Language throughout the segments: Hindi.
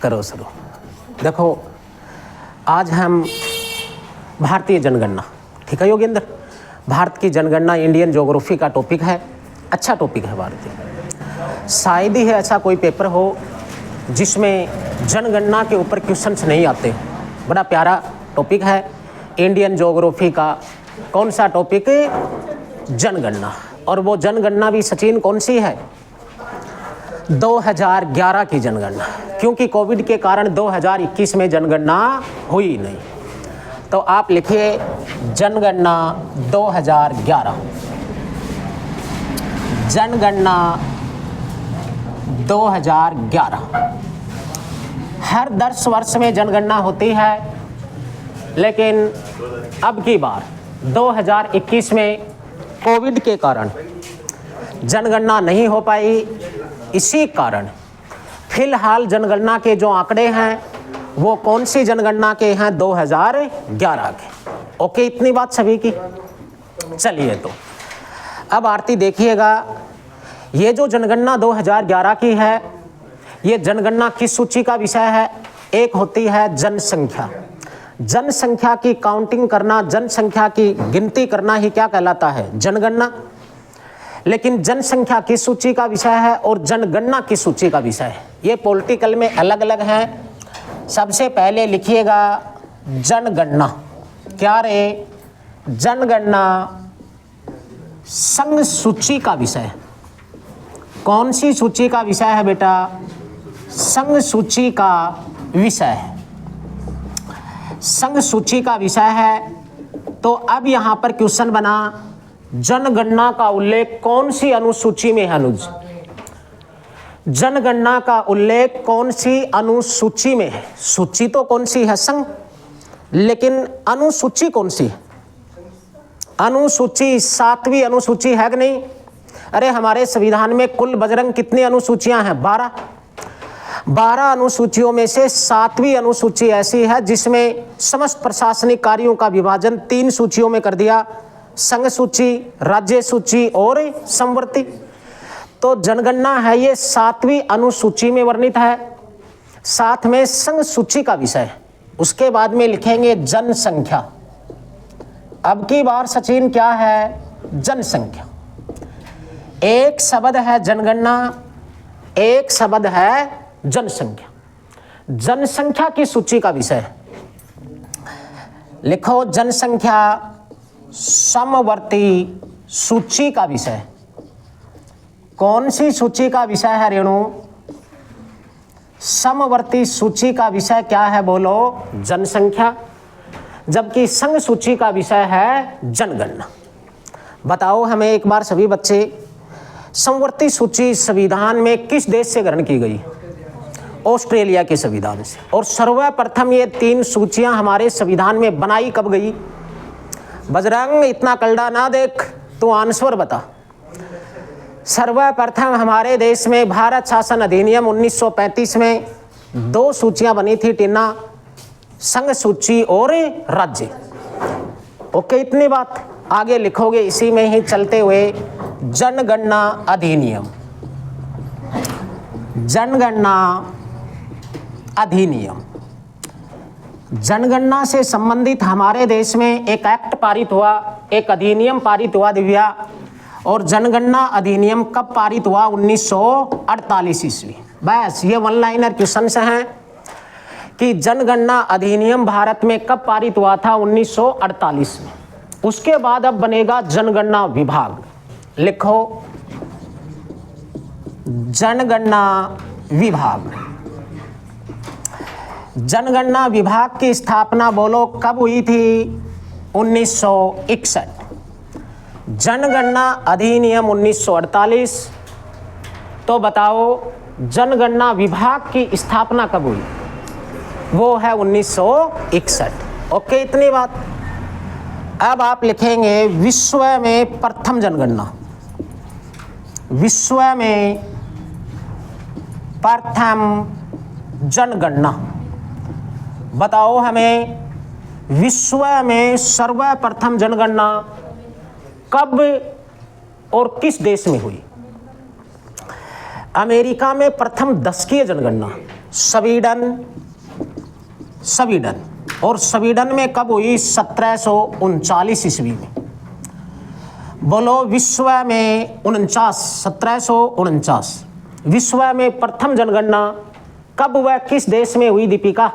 करो शुरू। देखो आज हम भारतीय जनगणना, ठीक है योगेंद्र, भारत की जनगणना इंडियन ज्योग्राफी का टॉपिक है, अच्छा टॉपिक है भारतीय। शायद ही है ऐसा कोई पेपर हो जिसमें जनगणना के ऊपर क्वेश्चंस नहीं आते। बड़ा प्यारा टॉपिक है इंडियन ज्योग्राफी का। कौन सा टॉपिक? जनगणना। और वो जनगणना भी सचिन कौन सी है? 2011 की जनगणना, क्योंकि कोविड के कारण 2021 में जनगणना हुई नहीं। तो आप लिखिए जनगणना 2011, जनगणना 2011। हर 10 वर्ष में जनगणना होती है, लेकिन अब की बार 2021 में कोविड के कारण जनगणना नहीं हो पाई। इसी कारण फिलहाल जनगणना के जो आंकड़े हैं वो कौन सी जनगणना के हैं? 2011 के। ओके, इतनी बात सभी की। चलिए तो अब आरती देखिएगा, ये जो जनगणना 2011 की है, ये जनगणना किस सूची का विषय है? एक होती है जनसंख्या। जनसंख्या की काउंटिंग करना, जनसंख्या की गिनती करना ही क्या कहलाता है? जनगणना। लेकिन जनसंख्या किस सूची का विषय है और जनगणना किस सूची का विषय है? ये पॉलिटिकल में अलग अलग हैं। सबसे पहले लिखिएगा जनगणना। क्या रे? जनगणना संघ सूची का विषय है। कौन सी सूची का विषय है बेटा? संघ सूची का विषय है। संघ सूची का विषय है। तो अब यहां पर क्वेश्चन बना, जनगणना का उल्लेख कौन सी अनुसूची में है? अनुज, जनगणना का उल्लेख कौन सी अनुसूची में है? सूची तो कौन सी है? संघ। लेकिन अनुसूची कौन सी है? अनुसूची 7वीं अनुसूची है कि नहीं? अरे हमारे संविधान में कुल बजरंग कितनी अनुसूचियां हैं? 12 अनुसूचियों में से 7वीं अनुसूची ऐसी है जिसमें समस्त प्रशासनिक कार्यों का विभाजन 3 सूचियों में कर दिया, संघ सूची, राज्य सूची और समवर्ती। तो जनगणना है ये 7वीं अनुसूची में वर्णित है, साथ में संघ सूची का विषय। उसके बाद में लिखेंगे जनसंख्या। अब की बार सचिन क्या है? जनसंख्या। एक शब्द है जनगणना, एक शब्द है जनसंख्या। जनसंख्या की सूची का विषय है। लिखो जनसंख्या समवर्ती सूची का विषय। कौन सी सूची का विषय है रेणु? समवर्ती सूची का विषय क्या है? बोलो, जनसंख्या। जबकि संघ सूची का विषय है जनगणना। बताओ हमें एक बार सभी बच्चे, समवर्ती सूची संविधान में किस देश से ग्रहण की गई? ऑस्ट्रेलिया के संविधान से। और सर्वप्रथम ये 3 सूचियां हमारे संविधान में बनाई कब गई? बजरंग इतना कलड़ा ना देख, तू आंसर बता। सर्वप्रथम हमारे देश में भारत शासन अधिनियम 1935 में 2 सूचियां बनी थी, टीना, संघ सूची और राज्य। ओके, इतनी बात। आगे लिखोगे इसी में ही चलते हुए जनगणना अधिनियम। जनगणना अधिनियम, जनगणना से संबंधित हमारे देश में एक एक्ट पारित हुआ, एक अधिनियम पारित हुआ दिव्या। और जनगणना अधिनियम कब पारित हुआ? 1948 ईस्वी। बस ये वन लाइनर क्वेश्चन हैं कि जनगणना अधिनियम भारत में कब पारित हुआ था? 1948 में। उसके बाद अब बनेगा जनगणना विभाग। लिखो जनगणना विभाग। जनगणना विभाग की स्थापना बोलो कब हुई थी? 1961। जनगणना अधिनियम 1948। तो बताओ जनगणना विभाग की स्थापना कब हुई? वो है 1961। ओके, इतनी बात। अब आप लिखेंगे विश्व में प्रथम जनगणना। विश्व में प्रथम जनगणना। बताओ हमें विश्व में सर्वप्रथम जनगणना कब और किस देश में हुई? अमेरिका में प्रथम दशकीय जनगणना स्वीडन और स्वीडन में कब हुई? 1739 ईस्वी में। बोलो विश्व में 1749 विश्व में प्रथम जनगणना कब व किस देश में हुई दीपिका?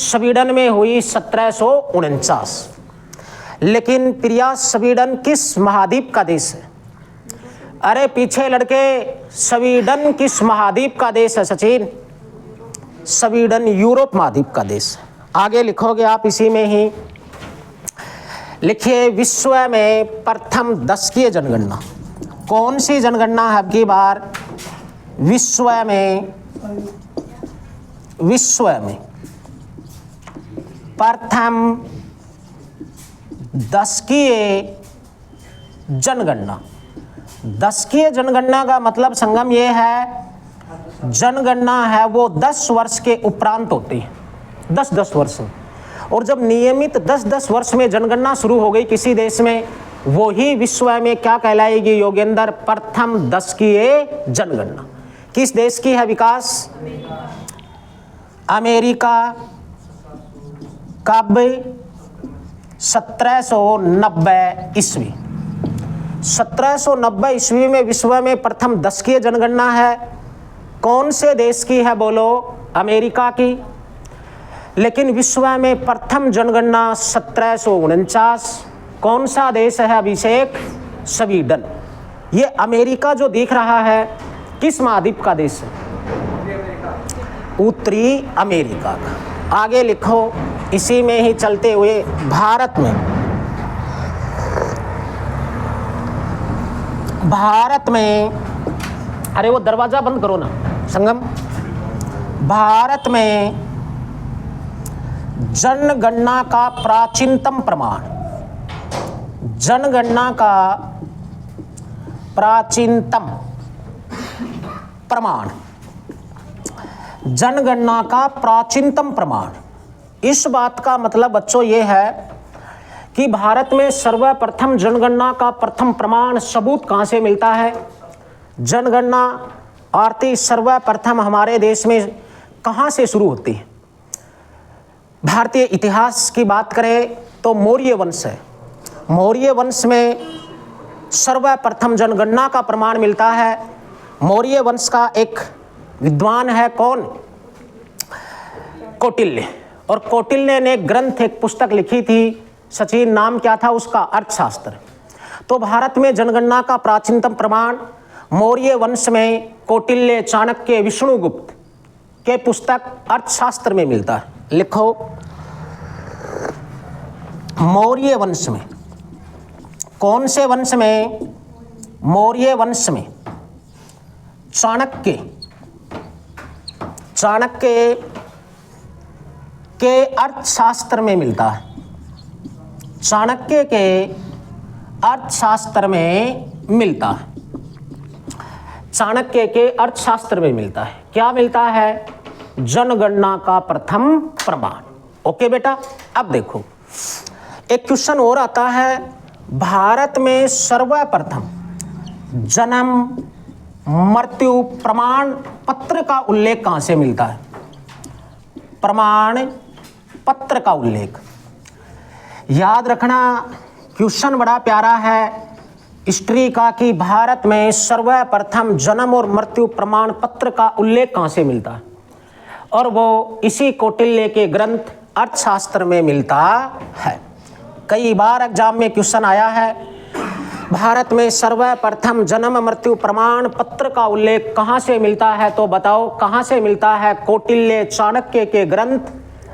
स्वीडन में हुई 1749। लेकिन प्रिया स्वीडन किस महाद्वीप का देश है? अरे पीछे लड़के, स्वीडन किस महाद्वीप का देश है सचिन? स्वीडन यूरोप महाद्वीप का देश है। आगे लिखोगे आप इसी में ही, लिखिए विश्व में प्रथम दशकीय जनगणना। कौन सी जनगणना है अब की बार? विश्व में प्रथम दशकीय जनगणना। दशकीय जनगणना का मतलब संगम ये है, जनगणना है वो 10 वर्ष के उपरांत होती है, 10 वर्ष में। और जब नियमित 10 वर्ष में जनगणना शुरू हो गई किसी देश में, वो ही विश्व में क्या कहलाएगी योगेंद्र? प्रथम दशकीय जनगणना। किस देश की है विकास? अमेरिका। कब? 1790 ईस्वी। 1790 ईस्वी में विश्व में प्रथम दशकीय जनगणना है। कौन से देश की है बोलो? अमेरिका की। लेकिन विश्व में प्रथम जनगणना 1749। कौन सा देश है अभिषेक? स्वीडन। ये अमेरिका जो दिख रहा है किस महाद्वीप का देश है? उत्तरी अमेरिका का। आगे लिखो इसी में ही चलते हुए, भारत में, अरे वो दरवाजा बंद करो ना संगम। भारत में जनगणना का प्राचीनतम प्रमाण, जनगणना का प्राचीनतम प्रमाण, जनगणना का प्राचीनतम प्रमाण। इस बात का मतलब बच्चों ये है कि भारत में सर्वप्रथम जनगणना का प्रथम प्रमाण सबूत कहाँ से मिलता है? जनगणना आरती सर्वप्रथम हमारे देश में कहाँ से शुरू होती है? भारतीय इतिहास की बात करें तो मौर्य वंश है। मौर्य वंश में सर्वप्रथम जनगणना का प्रमाण मिलता है। मौर्य वंश का एक विद्वान है कौन? कौटिल्य। और कौटिल्य ने ग्रंथ, एक पुस्तक लिखी थी सचिन, नाम क्या था उसका? अर्थशास्त्र। तो भारत में जनगणना का प्राचीनतम प्रमाण मौर्य वंश में कौटिल्य, चाणक्य, विष्णुगुप्त के पुस्तक अर्थशास्त्र में मिलता है। लिखो मौर्य वंश में। कौन से वंश में? मौर्य वंश में। चाणक्य के अर्थशास्त्र में मिलता है। चाणक्य के अर्थशास्त्र में मिलता है। चाणक्य के अर्थशास्त्र में मिलता है। क्या मिलता है? जनगणना का प्रथम प्रमाण। ओके बेटा, अब देखो एक क्वेश्चन और आता है, भारत में सर्वप्रथम जन्म मृत्यु प्रमाण पत्र का उल्लेख कहां से मिलता है? प्रमाण पत्र का उल्लेख। याद रखना क्वेश्चन बड़ा प्यारा है हिस्ट्री का कि भारत में सर्वप्रथम जन्म और मृत्यु प्रमाण पत्र का उल्लेख कहां से मिलता है? और वो इसी कौटिल्य के ग्रंथ अर्थशास्त्र में मिलता है। कई बार एग्जाम में क्वेश्चन आया है, भारत में सर्वप्रथम जन्म मृत्यु प्रमाण पत्र का उल्लेख कहां से मिलता है? तो बताओ कहां से मिलता है? कौटिल्य, चाणक्य के ग्रंथ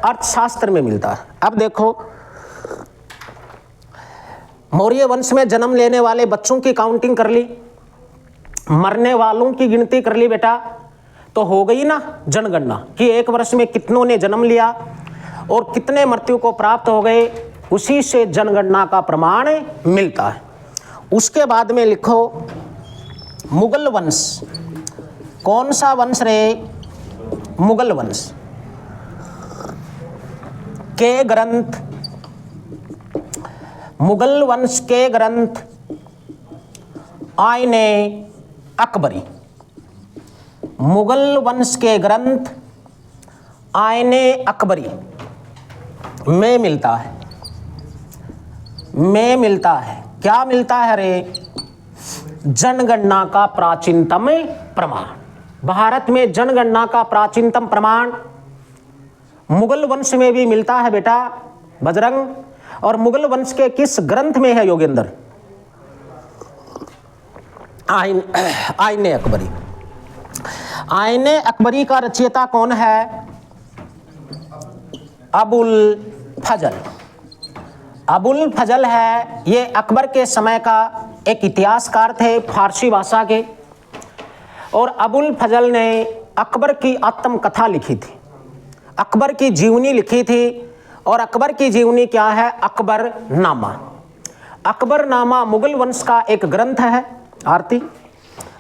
अर्थशास्त्र में मिलता है। अब देखो मौर्य वंश में जन्म लेने वाले बच्चों की काउंटिंग कर ली, मरने वालों की गिनती कर ली बेटा, तो हो गई ना जनगणना कि एक वर्ष में कितनों ने जन्म लिया और कितने मृत्यु को प्राप्त हो गए। उसी से जनगणना का प्रमाण मिलता है। उसके बाद में लिखो मुगल वंश। कौन सा वंश रे? मुगल वंश के ग्रंथ, मुगल वंश के ग्रंथ आईने अकबरी। मुगल वंश के ग्रंथ आईने अकबरी में मिलता है, में मिलता है। क्या मिलता है रे? जनगणना का प्राचीनतम प्रमाण। भारत में जनगणना का प्राचीनतम प्रमाण मुगल वंश में भी मिलता है बेटा बजरंग। और मुगल वंश के किस ग्रंथ में है योगेंद्र? आईने अकबरी। आईने अकबरी का रचयिता कौन है? अबुल फजल। अबुल फजल है, ये अकबर के समय का एक इतिहासकार थे फारसी भाषा के। और अबुल फजल ने अकबर की आत्मकथा लिखी थी, अकबर की जीवनी लिखी थी। और अकबर की जीवनी क्या है? अकबर नामा। अकबर नामा मुगल वंश का एक ग्रंथ है आरती।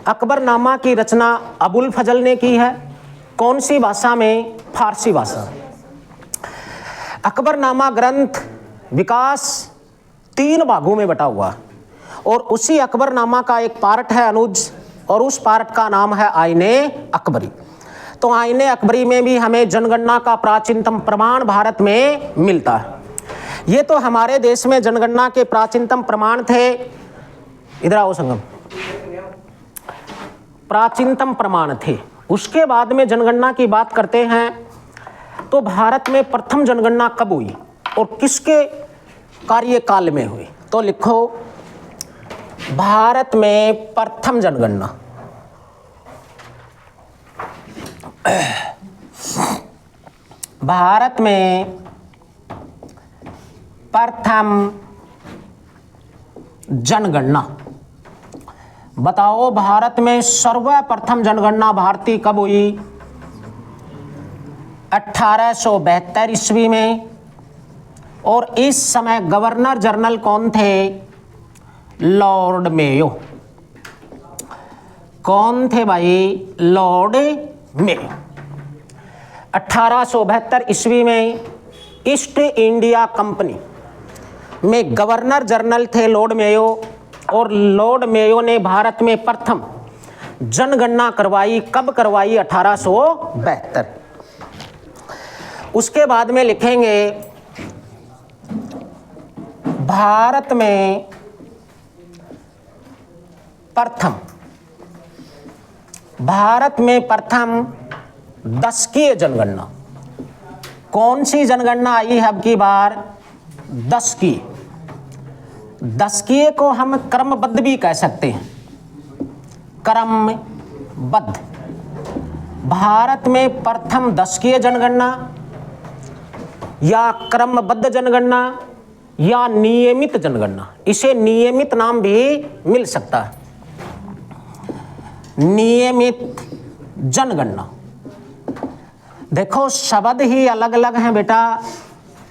अकबर नामा की रचना अबुल फजल ने की है। कौन सी भाषा में? फारसी भाषा। अकबर नामा ग्रंथ विकास 3 भागों में बटा हुआ और उसी अकबर नामा का एक पार्ट है अनुज, और उस पार्ट का नाम है आईने अकबरी। तो आईने अकबरी में भी हमें जनगणना का प्राचीनतम प्रमाण भारत में मिलता है। ये तो हमारे देश में जनगणना के प्राचीनतम प्रमाण थे। इधर आओ संगम। प्राचीनतम प्रमाण थे। उसके बाद में जनगणना की बात करते हैं तो भारत में प्रथम जनगणना कब हुई और किसके कार्यकाल में हुई? तो लिखो, भारत में प्रथम जनगणना भारत में प्रथम जनगणना बताओ, भारत में सर्वप्रथम जनगणना भारतीय कब हुई? 1872 ईस्वी में। और इस समय गवर्नर जनरल कौन थे? Lord Mayo. कौन थे भाई? Lord Mayo. 1872 ईस्वी में ईस्ट इंडिया कंपनी में गवर्नर जनरल थे लॉर्ड मेयो। और लॉर्ड मेयो ने भारत में प्रथम जनगणना करवाई। कब करवाई? 1872। उसके बाद में लिखेंगे भारत में प्रथम दशकीय जनगणना। कौन सी जनगणना आई है अब की बार? दशकीय। दशकीय को हम क्रमबद्ध भी कह सकते हैं, क्रमबद्ध। भारत में प्रथम दशकीय जनगणना या क्रमबद्ध जनगणना या नियमित जनगणना, इसे नियमित नाम भी मिल सकता है। नियमित जनगणना। देखो शब्द ही अलग अलग हैं बेटा,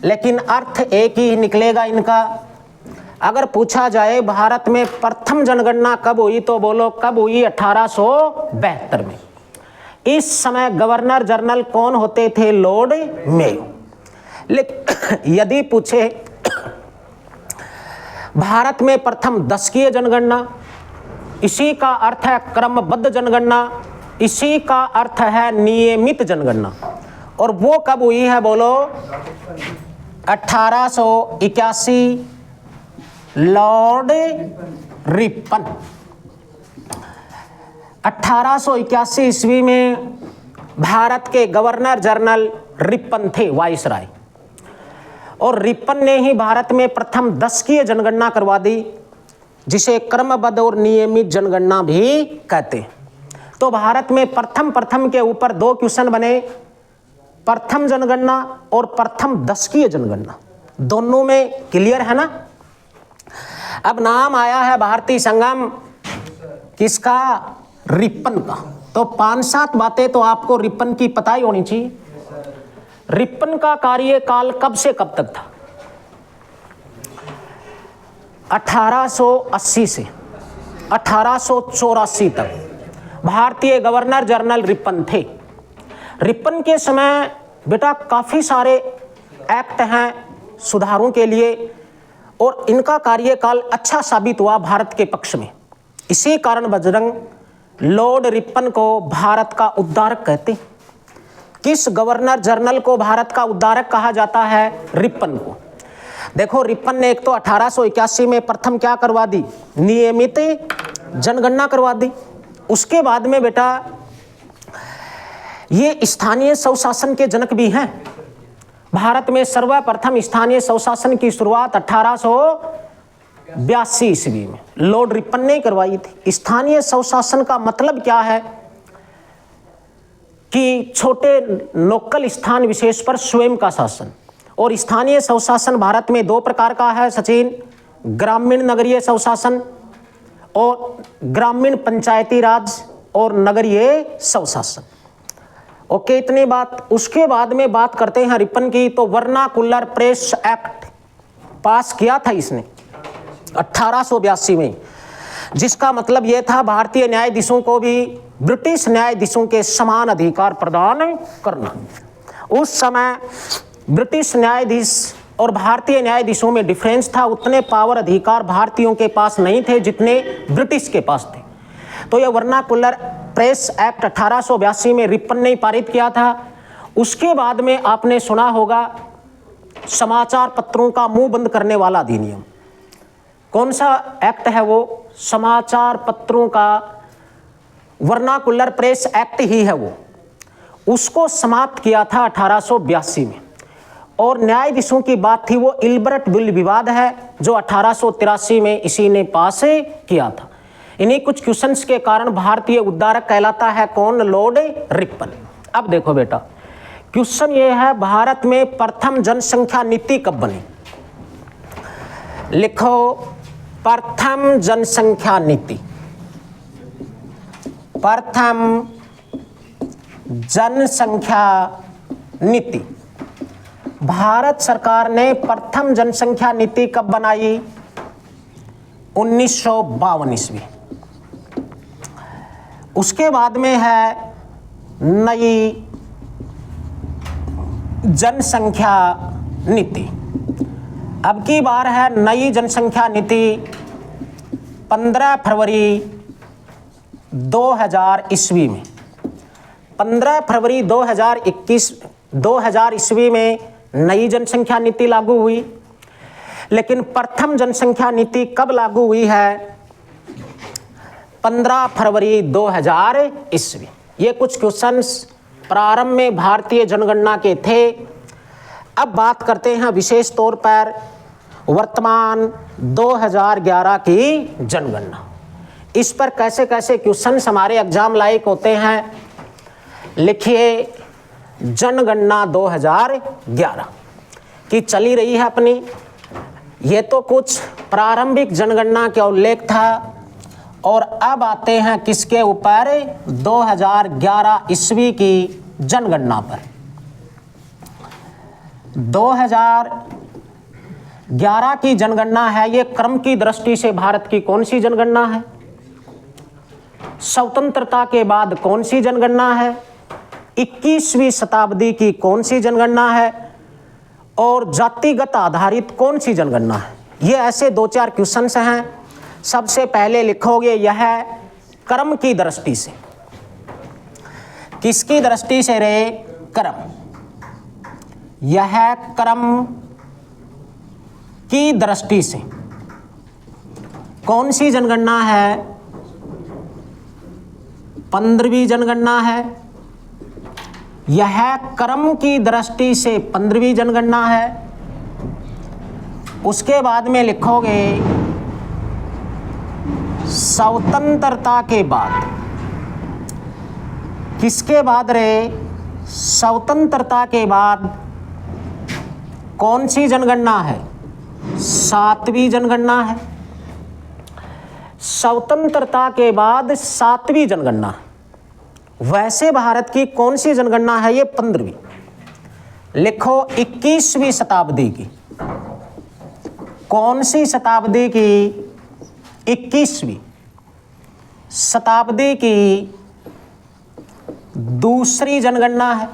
लेकिन अर्थ एक ही निकलेगा इनका। अगर पूछा जाए भारत में प्रथम जनगणना कब हुई तो बोलो कब हुई? 1872 में। इस समय गवर्नर जनरल कौन होते थे? Lord Mayo. लेकिन यदि पूछे भारत में प्रथम दशकीय जनगणना, इसी का अर्थ है क्रमबद्ध जनगणना, इसी का अर्थ है नियमित जनगणना। और वो कब हुई है बोलो? 1881 लॉर्ड रिपन। 1881 ईस्वी में भारत के गवर्नर जनरल रिपन थे, वाइसराय। और रिपन ने ही भारत में प्रथम दशकीय जनगणना करवा दी, जिसे क्रमबद्ध और नियमित जनगणना भी कहते हैं। तो भारत में प्रथम के ऊपर 2 क्वेश्चन बने, प्रथम जनगणना और प्रथम दशकीय जनगणना। दोनों में क्लियर है ना? अब नाम आया है भारतीय संगम किसका? रिपन का। तो 5-7 बातें तो आपको रिपन की पता ही होनी चाहिए। रिपन का कार्यकाल कब से कब तक था? 1880 से 1884 तक भारतीय गवर्नर जनरल रिपन थे। रिपन के समय बेटा काफ़ी सारे एक्ट हैं सुधारों के लिए, और इनका कार्यकाल अच्छा साबित हुआ भारत के पक्ष में। इसी कारण बजरंग लॉर्ड रिपन को भारत का उद्धारक कहते हैं। किस गवर्नर जनरल को भारत का उद्धारक कहा जाता है? रिपन को। देखो रिपन ने एक तो 1881 में प्रथम क्या करवा दी? नियमित जनगणना करवा दी। उसके बाद में बेटा ये स्थानीय स्वशासन के जनक भी हैं। भारत में सर्वप्रथम स्थानीय स्वशासन की शुरुआत 1882 ईस्वी में लॉर्ड रिपन ने करवाई थी। स्थानीय स्वशासन का मतलब क्या है कि छोटे लोकल स्थान विशेष पर स्वयं का शासन। और स्थानीय स्वशासन भारत में दो प्रकार का है सचिन, ग्रामीण नगरीय स्वशासन और ग्रामीण पंचायती राज और नगरीय स्वशासन। ओके, इतनी बात। उसके बाद में बात करते हैं रिपन की, तो वर्नाकुलर प्रेस एक्ट पास किया था इसने 1882 में, जिसका मतलब यह था भारतीय न्यायाधीशों को भी ब्रिटिश न्यायाधीशों के समान अधिकार प्रदान करना। उस समय ब्रिटिश न्यायाधीश और भारतीय न्यायाधीशों में डिफरेंस था। उतने पावर अधिकार भारतीयों के पास नहीं थे जितने ब्रिटिश के पास थे। तो यह वर्नाकुलर प्रेस एक्ट 1882 में रिपन ने पारित किया था। उसके बाद में आपने सुना होगा समाचार पत्रों का मुंह बंद करने वाला अधिनियम। कौन सा एक्ट है वो? समाचार पत्रों का वर्नाकुलर प्रेस एक्ट ही है वो। उसको समाप्त किया था 1882 में। और न्यायाधीशों की बात थी वो इल्बर्ट बिल विवाद है जो 1883 में इसी ने पास किया था। इन्हीं कुछ क्वेश्चंस के कारण भारतीय उद्धारक कहलाता है कौन? Lord Ripon. अब देखो बेटा क्वेश्चन ये है, भारत में प्रथम जनसंख्या नीति कब बनी? लिखो प्रथम जनसंख्या नीति। प्रथम जनसंख्या नीति भारत सरकार ने प्रथम जनसंख्या नीति कब बनाई? 1952 ईस्वी। उसके बाद में है नई जनसंख्या नीति। अब की बार है नई जनसंख्या नीति 15 फरवरी 2000 ईस्वी में। 15 फरवरी 2000 ईस्वी में नई जनसंख्या नीति लागू हुई। लेकिन प्रथम जनसंख्या नीति कब लागू हुई है? 15 फरवरी 2000 ईस्वी। ये कुछ क्वेश्चंस प्रारंभ में भारतीय जनगणना के थे। अब बात करते हैं विशेष तौर पर वर्तमान 2011 की जनगणना। इस पर कैसे कैसे क्वेश्चंस हमारे एग्जाम लायक होते हैं। लिखिए जनगणना 2011 की चली रही है अपनी। ये तो कुछ प्रारंभिक जनगणना का उल्लेख था। और अब आते हैं किसके ऊपर? 2011 ईस्वी की जनगणना पर। 2011 की जनगणना है, ये क्रम की दृष्टि से भारत की कौन सी जनगणना है? स्वतंत्रता के बाद कौन सी जनगणना है? 21वीं शताब्दी की कौन सी जनगणना है? और जातिगत आधारित कौन सी जनगणना है? ये ऐसे दो चार क्वेश्चंस हैं। सबसे पहले लिखोगे यह क्रम की दृष्टि से। किसकी दृष्टि से रे? क्रम। यह क्रम की दृष्टि से कौन सी जनगणना है? 15वीं जनगणना है। यह क्रम की दृष्टि से 15वीं जनगणना है। उसके बाद में लिखोगे स्वतंत्रता के बाद। किसके बाद रे? स्वतंत्रता के बाद कौन सी जनगणना है? 7वीं जनगणना है। स्वतंत्रता के बाद 7वीं जनगणना है। वैसे भारत की कौन सी जनगणना है? ये 15वीं। लिखो 21वीं शताब्दी की। कौन सी शताब्दी की? 21वीं शताब्दी की दूसरी जनगणना है।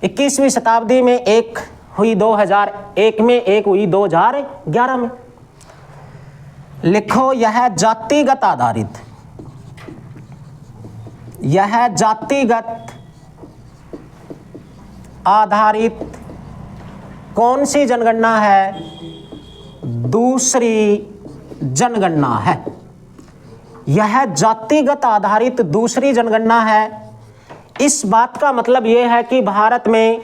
21वीं शताब्दी में एक हुई 2001 में, एक हुई 2011 में। लिखो यह जातिगत आधारित यह जातिगत आधारित कौन सी जनगणना है? दूसरी जनगणना है। यह जातिगत आधारित दूसरी जनगणना है। इस बात का मतलब यह है कि भारत में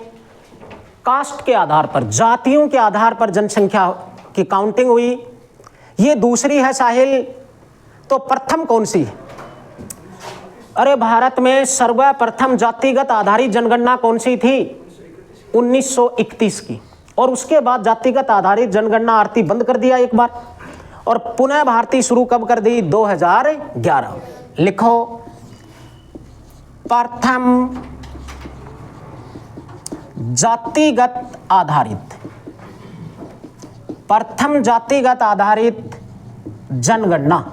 कास्ट के आधार पर, जातियों के आधार पर जनसंख्या की काउंटिंग हुई। ये दूसरी है साहिल। तो प्रथम कौन सी है? अरे भारत में सर्वप्रथम जातिगत आधारित जनगणना कौन सी थी? 1931 की। और उसके बाद जातिगत आधारित जनगणना आरती बंद कर दिया एक बार, और पुनः भारती शुरू कब कर दी? 2011। लिखो, प्रथम जातिगत आधारित, प्रथम जातिगत आधारित जनगणना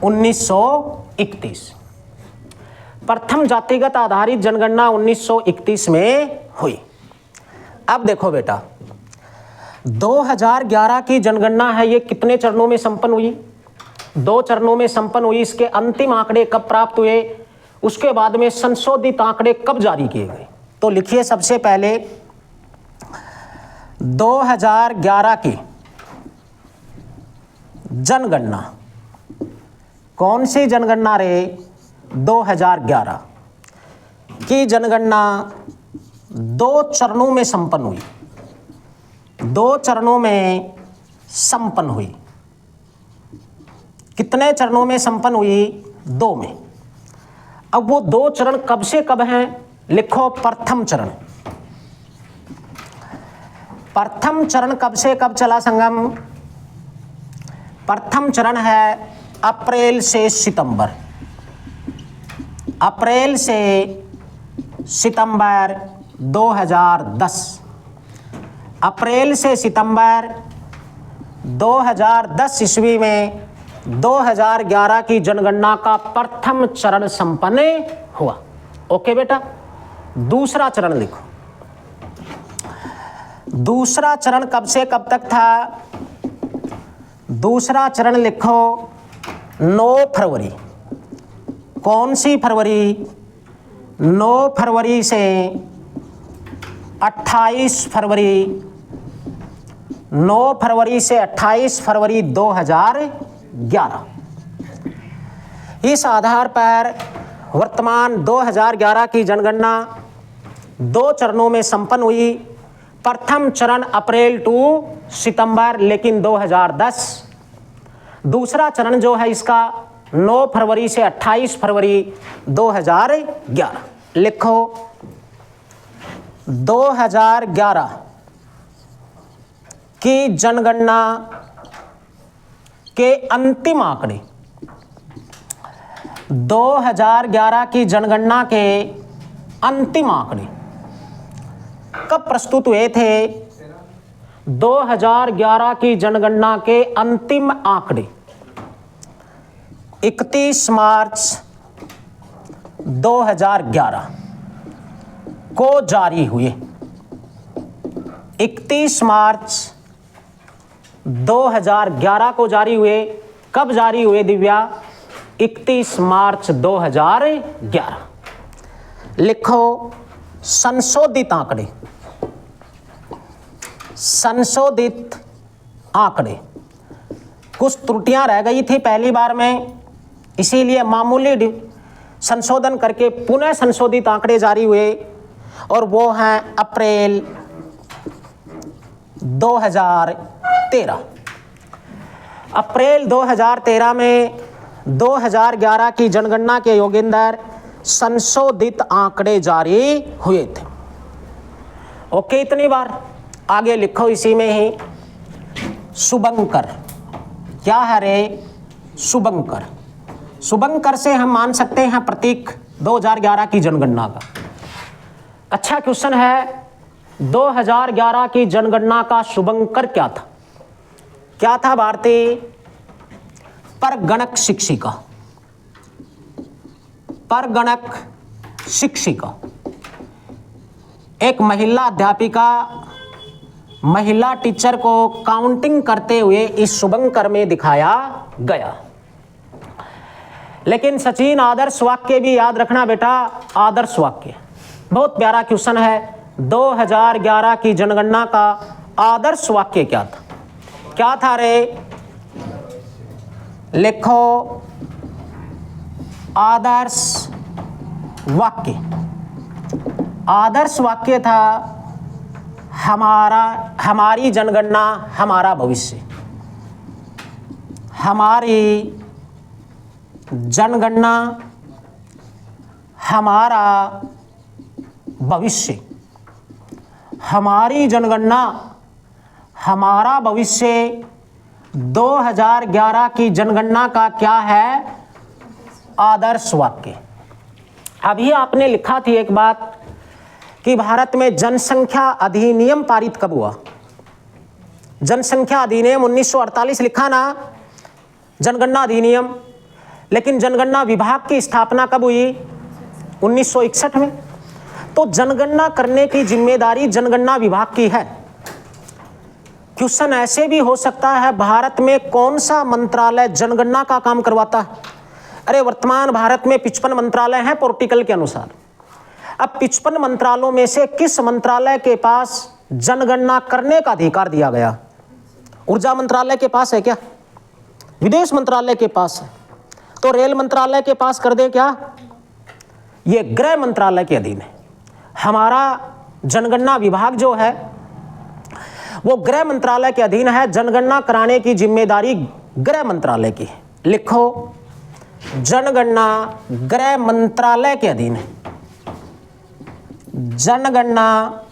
1931। प्रथम जातिगत आधारित जनगणना 1931 में हुई। अब देखो बेटा, 2011 की जनगणना है, ये कितने चरणों में संपन्न हुई? 2 चरणों में संपन्न हुई। इसके अंतिम आंकड़े कब प्राप्त हुए? उसके बाद में संशोधित आंकड़े कब जारी किए गए? तो लिखिए, सबसे पहले 2011 की जनगणना, कौन सी जनगणना रे? 2011 की जनगणना 2 चरणों में संपन्न हुई। 2 चरणों में संपन्न हुई। कितने चरणों में संपन्न हुई? 2 में। अब वो 2 चरण कब से कब हैं? लिखो, प्रथम चरण। प्रथम चरण कब से कब चला संगम? प्रथम चरण है अप्रैल से सितंबर। अप्रैल से सितंबर 2010। अप्रैल से सितंबर 2010 ईस्वी में 2011 की जनगणना का प्रथम चरण संपन्न हुआ। ओके बेटा। दूसरा चरण लिखो। दूसरा चरण कब से कब तक था? दूसरा चरण लिखो 9 फरवरी। कौन सी फरवरी? 9 फरवरी से 28 फरवरी। 9 फरवरी से 28 फरवरी 2011। इस आधार पर वर्तमान 2011 की जनगणना 2 चरणों में संपन्न हुई। प्रथम चरण अप्रैल टू सितंबर, लेकिन 2010। दूसरा चरण जो है इसका 9 फरवरी से 28 फरवरी 2011। लिखो, 2011 की जनगणना के अंतिम आंकड़े, 2011 की जनगणना के अंतिम आंकड़े कब प्रस्तुत हुए थे? 2011 की जनगणना के अंतिम आंकड़े 31 मार्च 2011 को जारी हुए। 31 मार्च 2011 को जारी हुए। कब जारी हुए दिव्या? 31 मार्च 2011। लिखो, संशोधित आंकड़े। संशोधित आंकड़े। कुछ त्रुटियां रह गई थी पहली बार में, इसीलिए मामूली संशोधन करके पुनः संशोधित आंकड़े जारी हुए, और वो हैं अप्रैल 2013। अप्रैल 2013 में 2011 की जनगणना के योगेंद्र संशोधित आंकड़े जारी हुए थे। ओके, इतनी बार। आगे लिखो इसी में ही, शुभंकर। क्या है रे? शुभंकर। शुभंकर से हम मान सकते हैं प्रतीक 2011 की जनगणना का। अच्छा क्वेश्चन है, 2011 की जनगणना का शुभंकर क्या था? क्या था भारती? परगणक शिक्षिका। परगणक शिक्षिका, एक महिला अध्यापिका, महिला टीचर को काउंटिंग करते हुए इस शुभंकर में दिखाया गया। लेकिन सचिन आदर्श वाक्य भी याद रखना बेटा, आदर्श वाक्य बहुत प्यारा क्वेश्चन है। 2011 की जनगणना का आदर्श वाक्य क्या था? क्या था रे? लिखो आदर्श वाक्य। आदर्श वाक्य था हमारी जनगणना हमारा भविष्य। हमारी जनगणना हमारा भविष्य। हमारी जनगणना हमारा भविष्य 2011 की जनगणना का क्या है? आदर्श वाक्य। अभी आपने लिखा थी एक बात कि भारत में जनसंख्या अधिनियम पारित कब हुआ? जनसंख्या अधिनियम 1948 लिखा ना, जनगणना अधिनियम। लेकिन जनगणना विभाग की स्थापना कब हुई? 1961 में। तो जनगणना करने की जिम्मेदारी जनगणना विभाग की है। क्वेश्चन ऐसे भी हो सकता है, भारत में कौन सा मंत्रालय जनगणना का काम करवाता है? अरे वर्तमान भारत में 55 मंत्रालय हैं प्रोटोकॉल के अनुसार। अब 55 मंत्रालयों में से किस मंत्रालय के पास जनगणना करने का अधिकार दिया गया? ऊर्जा मंत्रालय के पास है क्या? विदेश मंत्रालय के पास है? तो रेल मंत्रालय के पास कर दे क्या? ये गृह मंत्रालय के अधीन है। हमारा जनगणना विभाग जो है वो गृह मंत्रालय के अधीन है। जनगणना कराने की जिम्मेदारी गृह मंत्रालय की है। लिखो जनगणना गृह मंत्रालय के अधीन है। जनगणना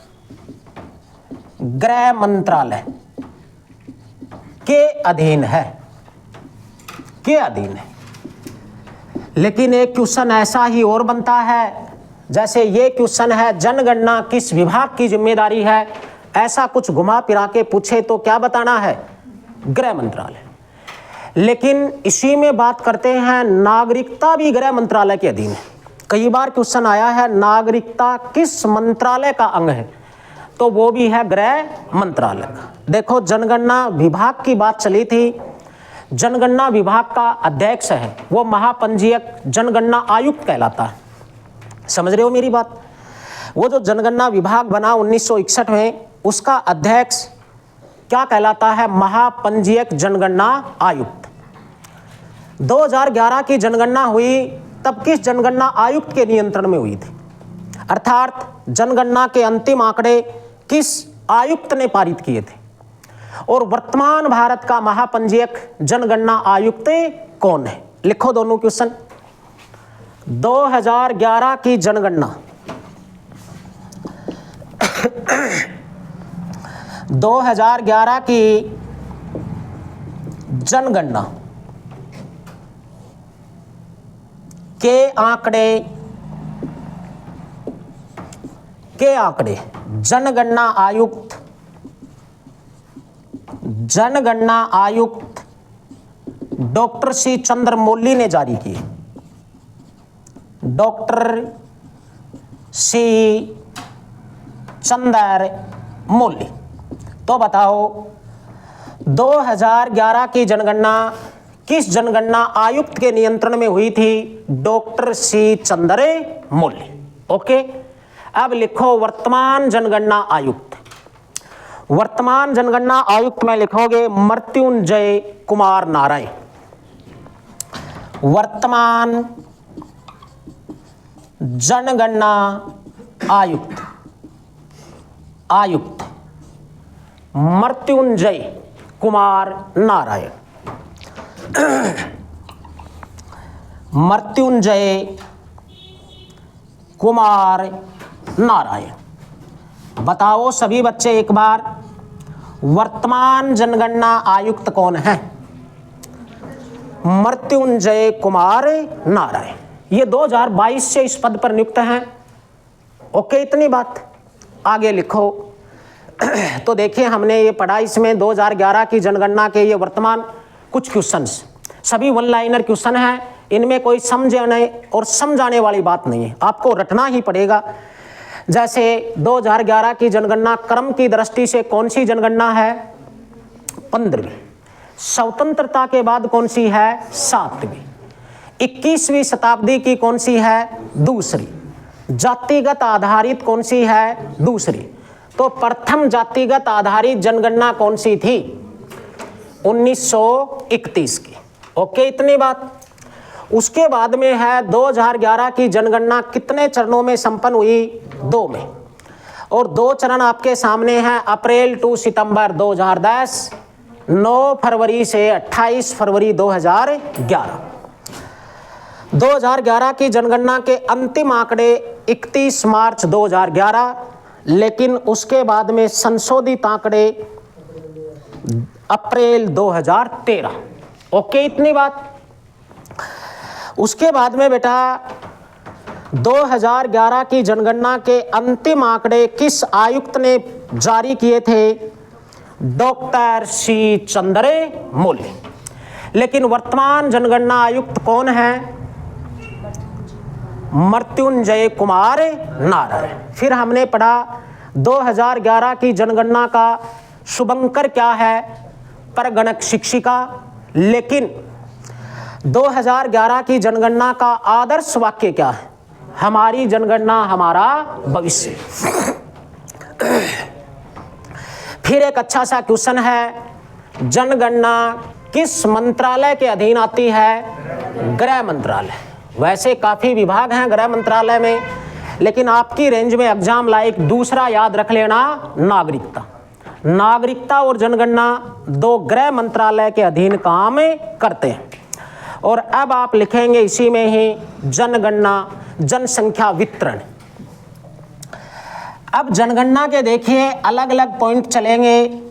गृह मंत्रालय के अधीन है, के अधीन है। लेकिन एक क्वेश्चन ऐसा ही और बनता है, जैसे ये क्वेश्चन है जनगणना किस विभाग की जिम्मेदारी है, ऐसा कुछ घुमा फिरा के पूछे तो क्या बताना है? गृह मंत्रालय। लेकिन इसी में बात करते हैं, नागरिकता भी गृह मंत्रालय के अधीन है। कई बार क्वेश्चन आया है नागरिकता किस मंत्रालय का अंग है, तो वो भी है गृह मंत्रालय का। देखो जनगणना विभाग की बात चली थी। जनगणना विभाग का अध्यक्ष है वो महापंजीयक जनगणना आयुक्त कहलाता है। समझ रहे हो मेरी बात? वो जो जनगणना विभाग बना 1961 में, उसका अध्यक्ष क्या कहलाता है? महापंजीयक जनगणना आयुक्त। 2011 की जनगणना हुई तब किस जनगणना आयुक्त के नियंत्रण में हुई थी? अर्थात जनगणना के अंतिम आंकड़े किस आयुक्त ने पारित किए थे? और वर्तमान भारत का महापंजीयक जनगणना आयुक्त कौन है? लिखो दोनों क्वेश्चन। 2011 की जनगणना 2011 की जनगणना के आंकड़े जनगणना आयुक्त डॉक्टर सी चंद्रमौली ने जारी किए। Doctor C Chandramouli. तो बताओ 2011 की जनगणना किस जनगणना आयुक्त के नियंत्रण में हुई थी? Doctor C Chandramouli. ओके, अब लिखो वर्तमान जनगणना आयुक्त। वर्तमान जनगणना आयुक्त में लिखोगे मृत्युंजय कुमार नारायण। वर्तमान जनगणना आयुक्त मृत्युंजय कुमार नारायण। मृत्युंजय कुमार नारायण। बताओ सभी बच्चे एक बार, वर्तमान जनगणना आयुक्त कौन है? मृत्युंजय कुमार नारायण। ये 2022 से इस पद पर नियुक्त हैं। ओके, इतनी बात। आगे लिखो। तो देखिए हमने ये पढ़ा, इसमें 2011 की जनगणना के ये वर्तमान कुछ क्वेश्चंस, सभी वन लाइनर क्वेश्चन हैं। इनमें कोई समझने और समझाने वाली बात नहीं है, आपको रटना ही पड़ेगा। जैसे 2011 की जनगणना क्रम की दृष्टि से कौन सी जनगणना है? 15वीं। स्वतंत्रता के बाद कौन सी है? 7वीं। 21वीं शताब्दी की कौन सी है? दूसरी। जातिगत आधारित कौन सी है? दूसरी। तो प्रथम जातिगत आधारित जनगणना कौन सी थी? 1931 की। ओके, इतनी बात। उसके बाद में है 2011 की जनगणना कितने चरणों में संपन्न हुई? 2 में। और 2 चरण आपके सामने हैं, अप्रैल टू सितंबर 2010, 9 फरवरी से 28 फरवरी 2011। 2011 की जनगणना के अंतिम आंकड़े 31 मार्च 2011, लेकिन उसके बाद में संशोधित आंकड़े अप्रैल 2013। ओके, इतनी बात। उसके बाद में बेटा 2011 की जनगणना के अंतिम आंकड़े किस आयुक्त ने जारी किए थे? Doctor C Chandramouli. लेकिन वर्तमान जनगणना आयुक्त कौन है? मृत्युंजय कुमार नारायण। फिर हमने पढ़ा 2011 की जनगणना का शुभंकर क्या है? परगणक शिक्षिका। लेकिन 2011 की जनगणना का आदर्श वाक्य क्या है? हमारी जनगणना हमारा भविष्य। फिर एक अच्छा सा क्वेश्चन है, जनगणना किस मंत्रालय के अधीन आती है? गृह मंत्रालय। वैसे काफी विभाग हैं गृह मंत्रालय में, लेकिन आपकी रेंज में एग्जाम लाइक दूसरा याद रख लेना, नागरिकता। नागरिकता और जनगणना 2 गृह मंत्रालय के अधीन काम करते हैं। और अब आप लिखेंगे इसी में ही जनगणना, जनसंख्या वितरण। अब जनगणना के देखिए अलग अलग पॉइंट चलेंगे,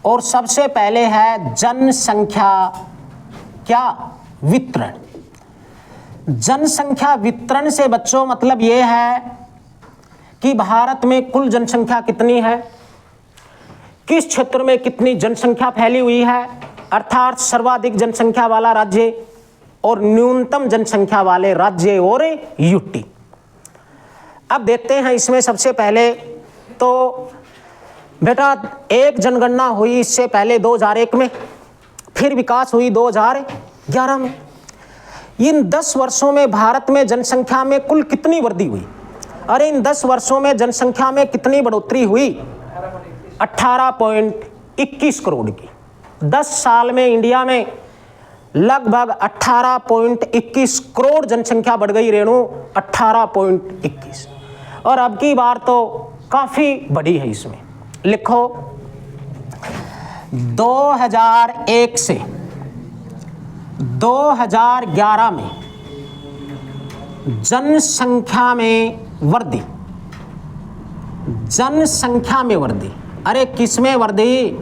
और सबसे पहले है जनसंख्या क्या? वितरण। जनसंख्या वितरण से बच्चों मतलब ये है कि भारत में कुल जनसंख्या कितनी है, किस क्षेत्र में कितनी जनसंख्या फैली हुई है, अर्थात सर्वाधिक जनसंख्या वाला राज्य और न्यूनतम जनसंख्या वाले राज्य और यूटी। अब देखते हैं इसमें सबसे पहले तो बेटा एक जनगणना हुई इससे पहले 2001 में, फिर विकास हुई 2011 में। इन 10 वर्षों में भारत में जनसंख्या में कुल कितनी वृद्धि हुई? अरे इन 10 वर्षों में जनसंख्या में कितनी बढ़ोतरी हुई? 18.21 करोड़ की। 10 साल में इंडिया में लगभग 18.21 करोड़ जनसंख्या बढ़ गई रेणु, 18.21। और अब की बार तो काफी बड़ी है। इसमें लिखो 2001 से 2011 में जनसंख्या में वृद्धि, जनसंख्या में वृद्धि। अरे किसमें वृद्धि?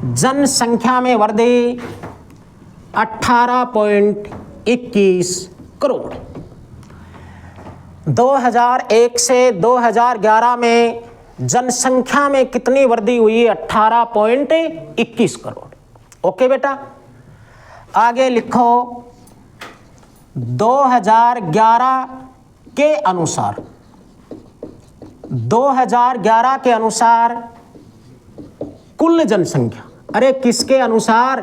जनसंख्या में वृद्धि 18.21 करोड़। 2001 से 2011 में जनसंख्या में कितनी वृद्धि हुई? 18.21 करोड़। ओके बेटा, आगे लिखो 2011 के अनुसार, 2011 के अनुसार कुल जनसंख्या। अरे किसके अनुसार?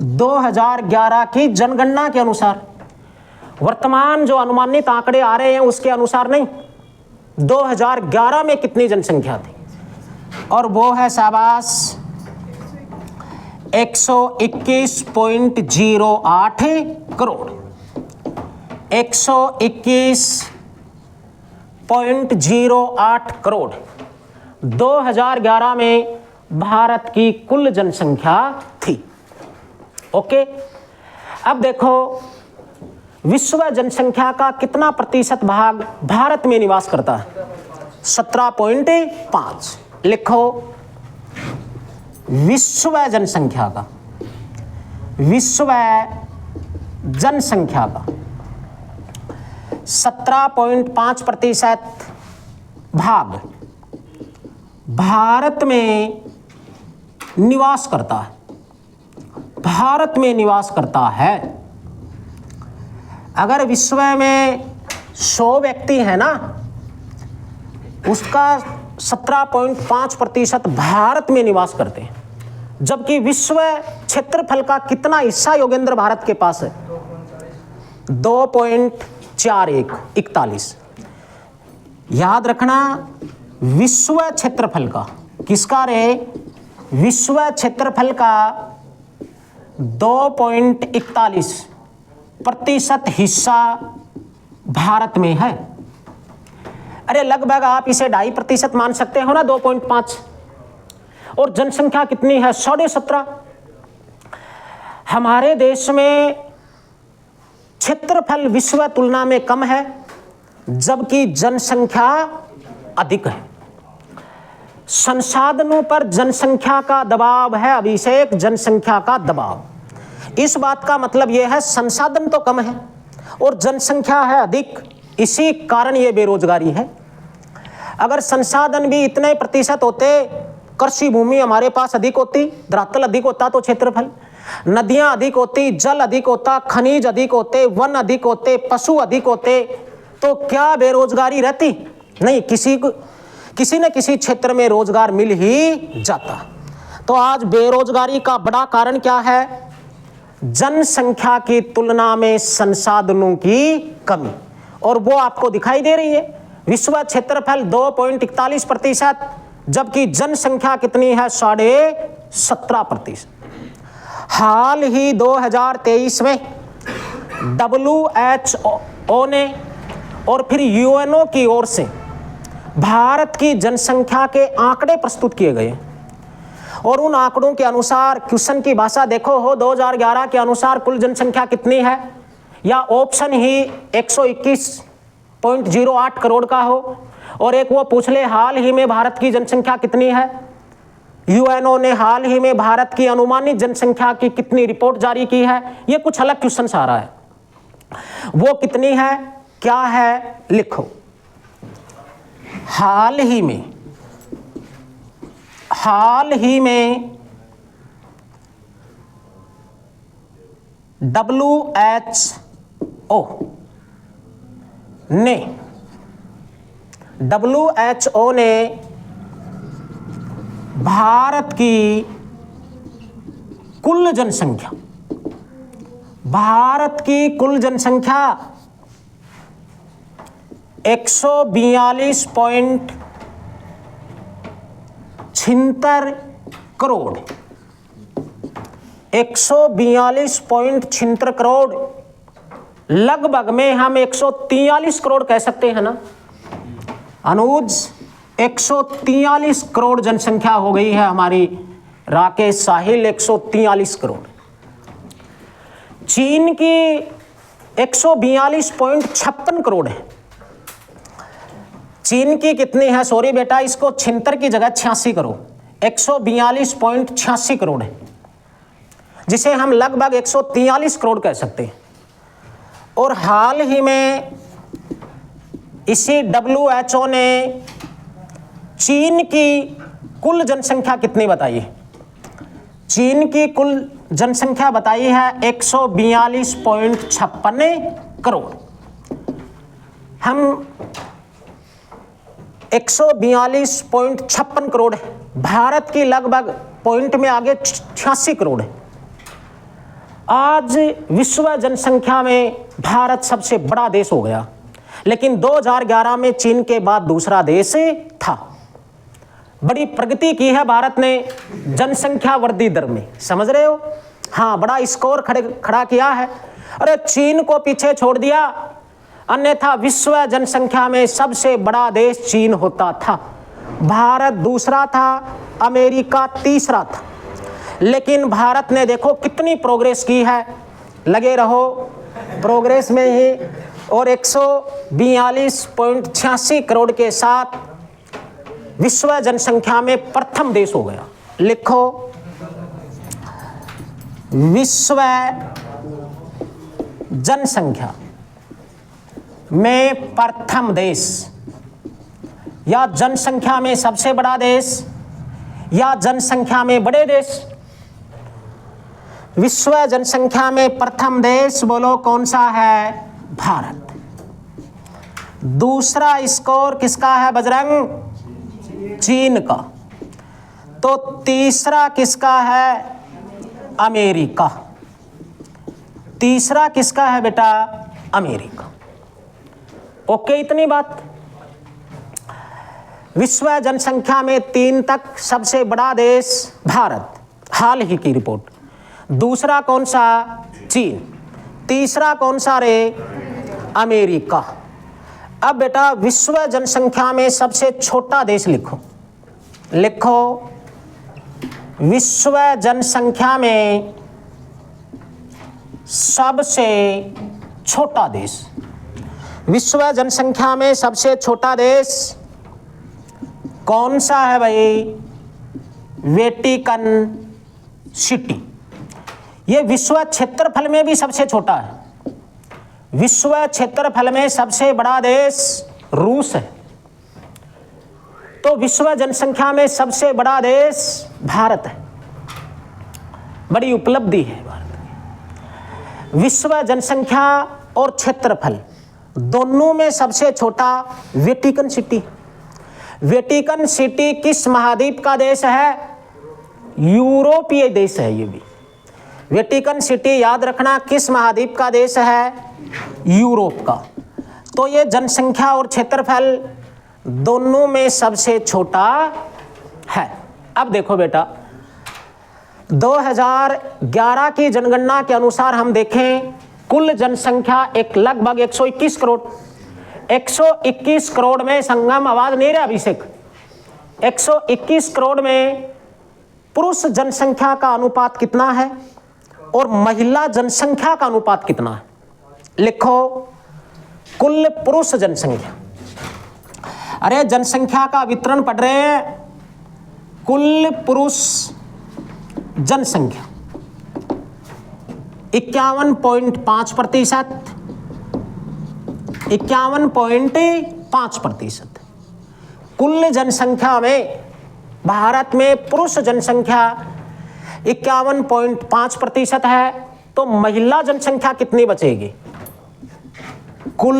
2011 की जनगणना के अनुसार। वर्तमान जो अनुमानित आंकड़े आ रहे हैं उसके अनुसार नहीं। 2011 में कितनी जनसंख्या थी? और वो है शाबाश 121.08 करोड़। 121.08 करोड़ 2011 में भारत की कुल जनसंख्या थी। ओके, अब देखो विश्व जनसंख्या का कितना प्रतिशत भाग भारत में निवास करता है? 17.5। लिखो विश्व जनसंख्या का, विश्व जनसंख्या का 17.5% भाग भारत में निवास करता है। भारत में निवास करता है। अगर विश्व में 100 व्यक्ति है ना, उसका 17.5% भारत में निवास करते हैं। जबकि विश्व क्षेत्रफल का कितना हिस्सा योगेंद्र भारत के पास है? 2.41 याद रखना। विश्व क्षेत्रफल का, किसका रे, विश्व क्षेत्रफल का 2.41% हिस्सा भारत में है। अरे लगभग आप इसे 2.5% मान सकते हो ना, 2.5। और जनसंख्या कितनी है, 17.5। हमारे देश में क्षेत्रफल विश्व तुलना में कम है, जबकि जनसंख्या अधिक है। संसाधनों पर जनसंख्या का दबाव है अभिषेक, जनसंख्या का दबाव। इस बात का मतलब यह है संसाधन तो कम है और जनसंख्या है अधिक, इसी कारण यह बेरोजगारी है। अगर संसाधन भी इतने प्रतिशत होते, कृषि भूमि हमारे पास अधिक होती, धरातल अधिक होता तो क्षेत्रफल, नदियां अधिक होती, जल अधिक होता, खनिज अधिक होते, वन अधिक होते, पशु अधिक होते, तो क्या बेरोजगारी रहती? नहीं, किसी न किसी क्षेत्र में रोजगार मिल ही जाता। तो आज बेरोजगारी का बड़ा कारण क्या है? जनसंख्या की तुलना में संसाधनों की कमी, और वो आपको दिखाई दे रही है। विश्व क्षेत्रफल 2.41%, जबकि जनसंख्या कितनी है, 17.5%। हाल ही 2023 में WHO ने और फिर UNO की ओर से भारत की जनसंख्या के आंकड़े प्रस्तुत किए गए, और उन आंकड़ों के अनुसार क्वेश्चन की भाषा देखो हो, 2011 के अनुसार कुल जनसंख्या कितनी है, या ऑप्शन ही 121.08 करोड़ का हो, और एक वो पूछ ले हाल ही में भारत की जनसंख्या कितनी है। UNO ने हाल ही में भारत की अनुमानित जनसंख्या की कितनी रिपोर्ट जारी की है, ये कुछ अलग क्वेश्चन आ रहा है। वो कितनी है, क्या है, लिखो। हाल ही में WHO ने भारत की कुल जनसंख्या 142.76 करोड़, 142.76 करोड़, लगभग में हम 143 करोड़ कह सकते हैं ना अनुज। 143 करोड़ जनसंख्या हो गई है हमारी, राकेश साहिल, 143 करोड़। चीन की 142.56 करोड़ है। चीन की कितनी है, सॉरी बेटा, इसको 76 की जगह 86 करो, 142.86 करोड़ है, जिसे हम लगभग 143 करोड़ कह सकते हैं। और हाल ही में इसी WHO ने चीन की कुल जनसंख्या कितनी बताई है? चीन की कुल जनसंख्या बताई है 142.56 करोड़। हम 142.56 करोड़ है, भारत की लगभग पॉइंट में आगे 86 करोड़ है। आज विश्व जनसंख्या में भारत सबसे बड़ा देश हो गया, लेकिन 2011 में चीन के बाद दूसरा देश था। बड़ी प्रगति की है भारत ने जनसंख्या वृद्धि दर में, समझ रहे हो? हाँ, बड़ा स्कोर खड़ा किया है। अरे चीन को पीछे छोड़ दिया, अन्यथा विश्व जनसंख्या में सबसे बड़ा देश चीन होता था। भारत दूसरा था, अमेरिका तीसरा था, लेकिन भारत ने देखो कितनी प्रोग्रेस की है। लगे रहो प्रोग्रेस में ही, और 142.86 करोड़ के साथ विश्व जनसंख्या में प्रथम देश हो गया। लिखो, विश्व जनसंख्या में प्रथम देश, या जनसंख्या में सबसे बड़ा देश, या जनसंख्या में बड़े देश। विश्व जनसंख्या में प्रथम देश बोलो कौन सा है? भारत। दूसरा स्कोर किसका है बजरंग? चीन का। तो तीसरा किसका है? अमेरिका। तीसरा किसका है बेटा? अमेरिका। ओके, इतनी बात। विश्व जनसंख्या में 3 तक सबसे बड़ा देश भारत, हाल ही की रिपोर्ट। दूसरा कौन सा? चीन। तीसरा कौन सा रे? अमेरिका। अब बेटा विश्व जनसंख्या में सबसे छोटा देश लिखो, लिखो विश्व जनसंख्या में सबसे छोटा देश। विश्व जनसंख्या में सबसे छोटा देश कौन सा है भाई? Vatican city. ये विश्व क्षेत्रफल में भी सबसे छोटा है। विश्व क्षेत्रफल में सबसे बड़ा देश रूस है। तो विश्व जनसंख्या में सबसे बड़ा देश भारत है। बड़ी उपलब्धि है भारत की। विश्व जनसंख्या और क्षेत्रफल दोनों में सबसे छोटा वेटिकन सिटी। वेटिकन सिटी किस महाद्वीप का देश है? यूरोपीय देश है ये भी। वेटिकन सिटी याद रखना किस महाद्वीप का देश है? यूरोप का। तो ये जनसंख्या और क्षेत्रफल दोनों में सबसे छोटा है। अब देखो बेटा 2011 की जनगणना के अनुसार हम देखें, कुल जनसंख्या एक लगभग 121 करोड़। 121 करोड़ में संगम आवाज नहीं रहा अभिषेक। 121 करोड़ में पुरुष जनसंख्या का अनुपात कितना है और महिला जनसंख्या का अनुपात कितना है? लिखो कुल पुरुष जनसंख्या। अरे जनसंख्या का वितरण पढ़ रहे हैं। कुल पुरुष जनसंख्या 51.5%, 51.5%। कुल जनसंख्या में भारत में पुरुष जनसंख्या 51.5% है। तो महिला जनसंख्या कितनी बचेगी? कुल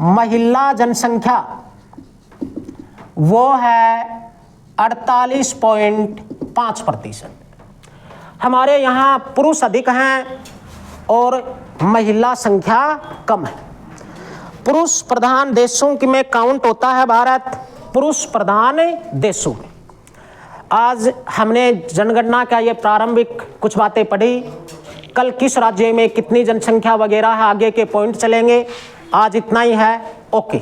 महिला जनसंख्या वो है 48.5%। हमारे यहाँ पुरुष अधिक हैं और महिला संख्या कम है। पुरुष प्रधान देशों में काउंट होता है भारत, पुरुष प्रधान देशों में। आज हमने जनगणना का ये प्रारंभिक कुछ बातें पढ़ी। कल किस राज्य में कितनी जनसंख्या वगैरह है, आगे के पॉइंट चलेंगे। आज इतना ही है। ओके।